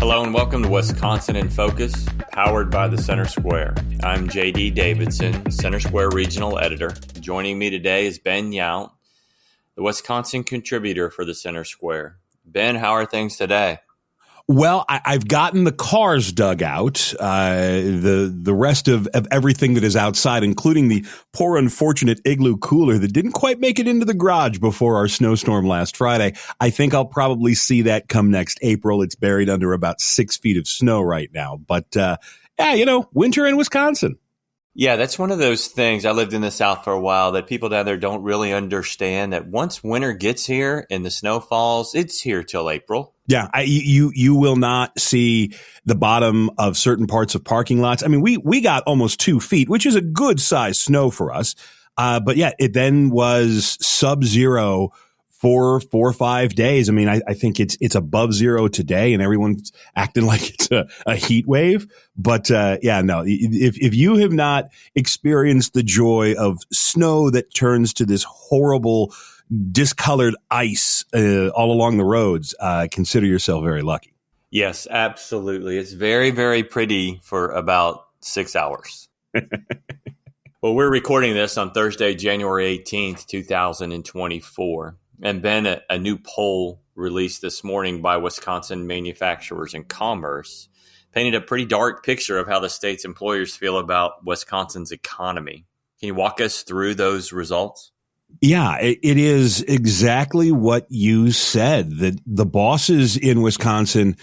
Hello and welcome to Wisconsin in Focus, powered by the Center Square. I'm J.D. Davidson, Center Square Regional Editor. Joining me today is Ben Yount, the Wisconsin contributor for the Center Square. Ben, how are things today? Well, I've gotten the cars dug out, the rest of everything that is outside, including the poor unfortunate Igloo cooler that didn't quite make it into the garage before our snowstorm last Friday. I think I'll probably see that come next April. It's buried under about 6 feet of snow right now. But, winter in Wisconsin. Yeah, that's one of those things. I lived in the South for a while that people down there don't really understand, that once winter gets here and the snow falls, it's here till April. Yeah, you will not see the bottom of certain parts of parking lots. I mean, we got almost 2 feet, which is a good size snow for us. But yeah, it then was sub-zero for 4 or 5 days. I mean, I think it's above zero today, and everyone's acting like it's a heat wave. But if you have not experienced the joy of snow that turns to this horrible discolored ice all along the roads, consider yourself very lucky. Yes, absolutely. It's very, very pretty for about 6 hours. Well, we're recording this on Thursday, January 18th, 2024. And Ben, a new poll released this morning by Wisconsin Manufacturers and Commerce painted a pretty dark picture of how the state's employers feel about Wisconsin's economy. Can you walk us through those results? Yeah, it is exactly what you said, that the bosses in Wisconsin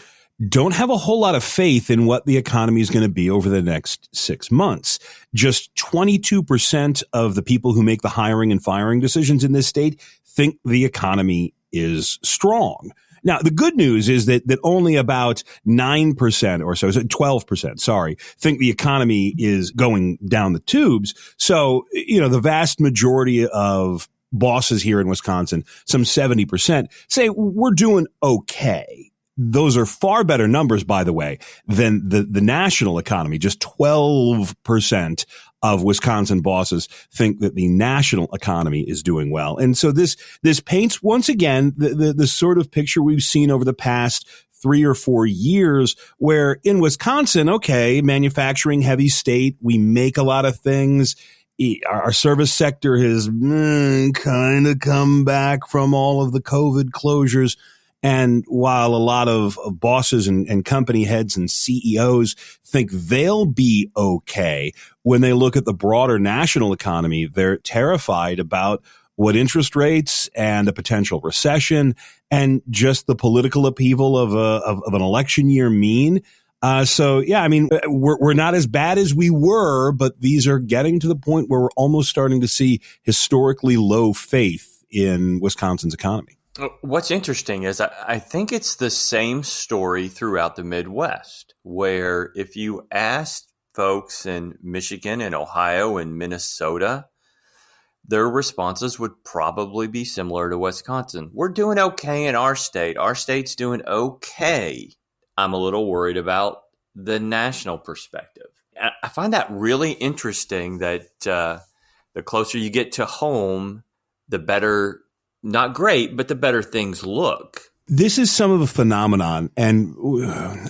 don't have a whole lot of faith in what the economy is going to be over the next 6 months. Just 22% of the people who make the hiring and firing decisions in this state think the economy is strong. Now, the good news is that only about 9% or so, 12%, think the economy is going down the tubes. So, the vast majority of bosses here in Wisconsin, some 70%, say we're doing okay. Those are far better numbers, by the way, than the national economy. Just 12% of Wisconsin bosses think that the national economy is doing well. And so this paints once again the sort of picture we've seen over the past 3 or 4 years, where in Wisconsin, okay, manufacturing heavy state, we make a lot of things. Our service sector has kind of come back from all of the COVID closures. And while a lot of bosses and company heads and CEOs think they'll be okay, when they look at the broader national economy, they're terrified about what interest rates and a potential recession and just the political upheaval of an election year mean. We're not as bad as we were, but these are getting to the point where we're almost starting to see historically low faith in Wisconsin's economy. What's interesting is I think it's the same story throughout the Midwest, where if you asked folks in Michigan and Ohio and Minnesota, their responses would probably be similar to Wisconsin. We're doing okay in our state. Our state's doing okay. I'm a little worried about the national perspective. I find that really interesting that the closer you get to home, the better. Not great, but the better things look. This is some of a phenomenon, and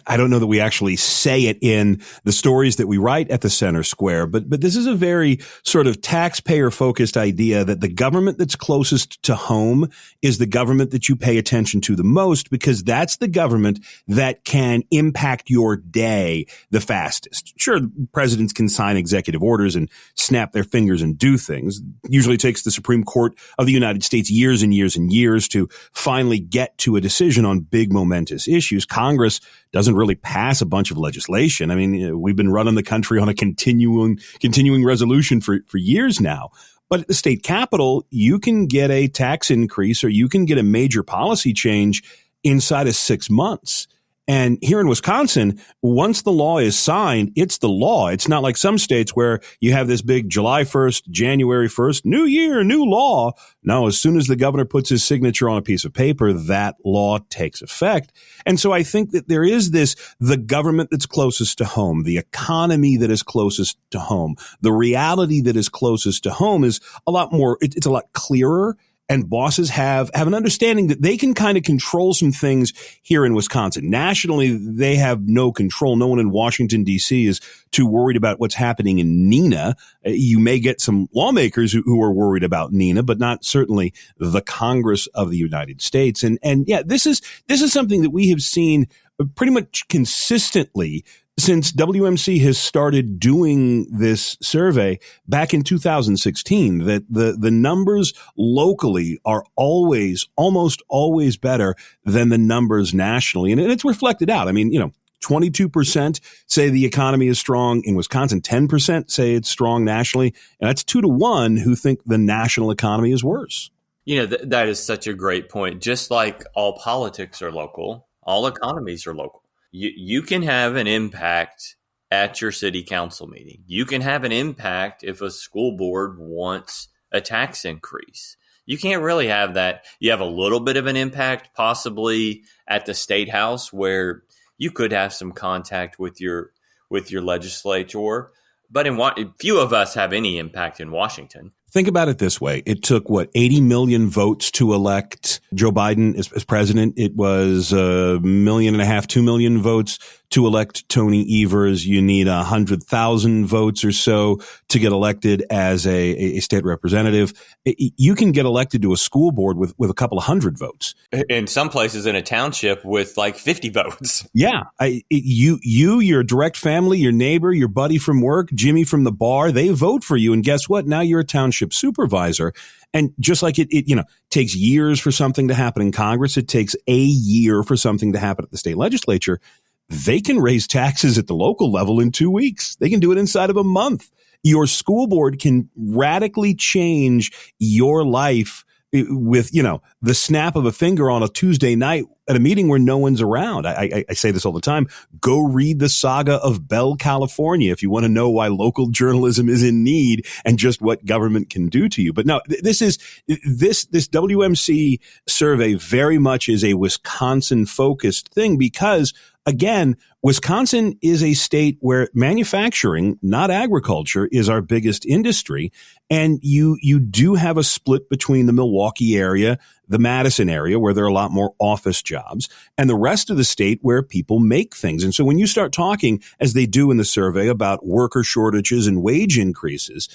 I don't know that we actually say it in the stories that we write at the Center Square, but this is a very sort of taxpayer-focused idea that the government that's closest to home is the government that you pay attention to the most, because that's the government that can impact your day the fastest. Sure, presidents can sign executive orders and snap their fingers and do things. It usually takes the Supreme Court of the United States years and years and years to finally get to a decision on big momentous issues. Congress doesn't really pass a bunch of legislation. I mean, we've been running the country on a continuing resolution for years now. But at the state capitol, you can get a tax increase or you can get a major policy change inside of 6 months. And here in Wisconsin, once the law is signed, it's the law. It's not like some states where you have this big July 1st, January 1st, new year, new law. No, as soon as the governor puts his signature on a piece of paper, that law takes effect. And so I think that there is the government that's closest to home, the economy that is closest to home, the reality that is closest to home is a lot more, it's a lot clearer and bosses have an understanding that they can kind of control some things here in Wisconsin. Nationally, they have no control. No one in Washington, D.C. is too worried about what's happening in Neenah. You may get some lawmakers who are worried about Neenah, but not certainly the Congress of the United States. And yeah, this is something that we have seen pretty much consistently since WMC has started doing this survey back in 2016, that the numbers locally are almost always better than the numbers nationally. And it's reflected out. I mean, 22% say the economy is strong in Wisconsin. 10% say it's strong nationally. And that's 2-1 who think the national economy is worse. That is such a great point. Just like all politics are local, all economies are local. You can have an impact at your city council meeting. You can have an impact if a school board wants a tax increase. You can't really have that. You have a little bit of an impact possibly at the state house where you could have some contact with your legislator. But few of us have any impact in Washington. Think about it this way. It took, 80 million votes to elect Joe Biden as president. It was 1.5 million, 2 million votes to elect Tony Evers. You need 100,000 votes or so to get elected as a state representative. You can get elected to a school board with a couple of hundred votes. In some places in a township with like 50 votes. Yeah. Your direct family, your neighbor, your buddy from work, Jimmy from the bar, they vote for you. And guess what? Now you're a township supervisor. And just like it takes years for something to happen in Congress, it takes a year for something to happen at the state legislature. They can raise taxes at the local level in 2 weeks. They can do it inside of a month. Your school board can radically change your life with, the snap of a finger on a Tuesday night at a meeting where no one's around. I say this all the time. Go read the saga of Bell, California, if you want to know why local journalism is in need and just what government can do to you. But no, this WMC survey very much is a Wisconsin focused thing because, again, Wisconsin is a state where manufacturing, not agriculture, is our biggest industry. And you do have a split between the Milwaukee area, the Madison area, where there are a lot more office jobs, and the rest of the state where people make things. And so when you start talking, as they do in the survey, about worker shortages and wage increases,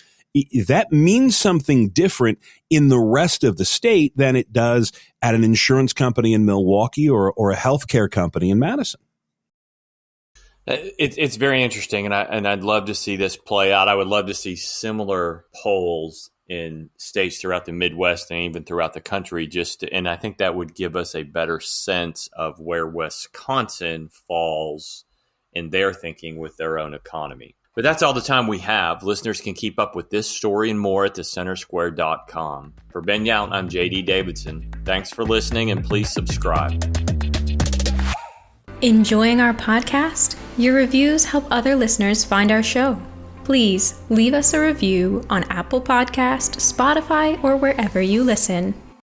that means something different in the rest of the state than it does at an insurance company in Milwaukee or a healthcare company in Madison. It's very interesting, and I'd love to see this play out. I would love to see similar polls in states throughout the Midwest and even throughout the country. And I think that would give us a better sense of where Wisconsin falls in their thinking with their own economy. But that's all the time we have. Listeners can keep up with this story and more at thecentersquare.com. For Ben Yount, I'm JD Davidson. Thanks for listening, and please subscribe. Enjoying our podcast? Your reviews help other listeners find our show. Please leave us a review on Apple Podcast, Spotify, or wherever you listen.